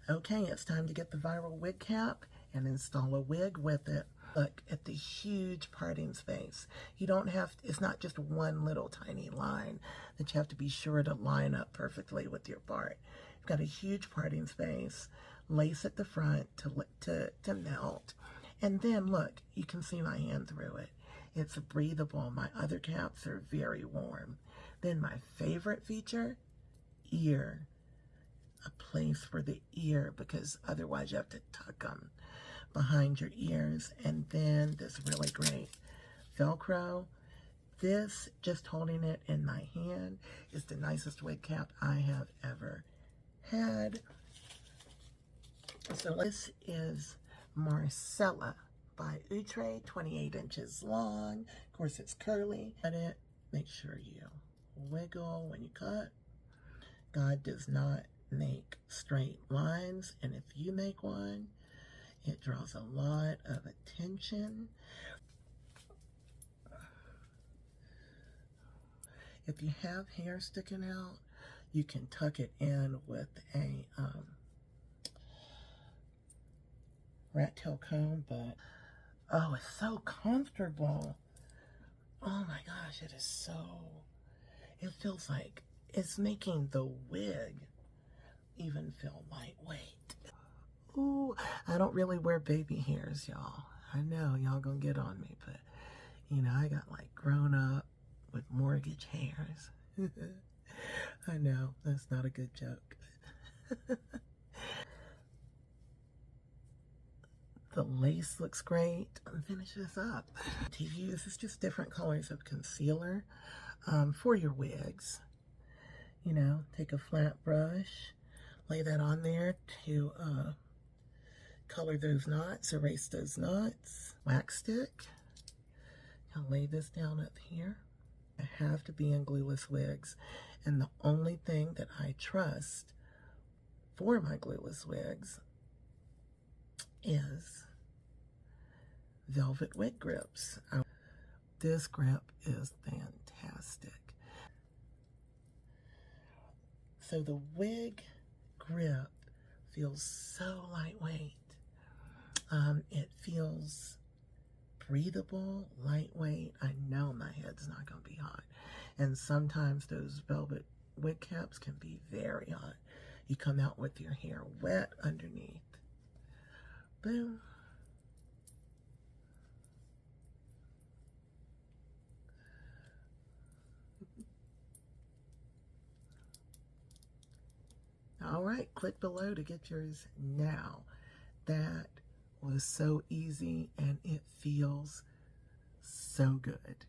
Okay, it's time to get the viral wig cap and install a wig with it. Look at the huge parting space. You don't have, it's not just one little tiny line that you have to be sure to line up perfectly with your part. You've got a huge parting space, lace at the front to melt. And then look, you can see my hand through it. It's breathable. My other caps are very warm. Then my favorite feature, ear. A place for the ear, because otherwise you have to tuck them behind your ears. And then this really great Velcro. This, just holding it in my hand, is the nicest wig cap I have ever had. So this is Marcella by Outre, 28 inches long. Of course, it's curly. Cut it. Make sure you wiggle when you cut. God does not make straight lines, and if you make one, it draws a lot of attention. If you have hair sticking out, you can tuck it in with a rat tail comb, but oh, it's so comfortable. Oh my gosh, it is so, it feels like it's making the wig even feel lightweight. Ooh, I don't really wear baby hairs, y'all. I know y'all gonna get on me, but you know, I got like grown up with mortgage hairs. I know, that's not a good joke. The lace looks great. I'll finish this up. To use, it's just different colors of concealer for your wigs. You know, take a flat brush, lay that on there to color those knots, erase those knots. Wax stick. I'll lay this down up here. I have to be in glueless wigs, and the only thing that I trust for my glueless wigs is velvet wig grips. This grip is fantastic. So the wig grip feels so lightweight. It feels breathable, lightweight. I know my head's not going to be hot. And sometimes those velvet wig caps can be very hot. You come out with your hair wet underneath. Boom. All right, click below to get yours now. That was so easy, and it feels so good.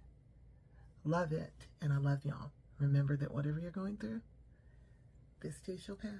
Love it, and I love y'all. Remember that whatever you're going through, this too shall pass.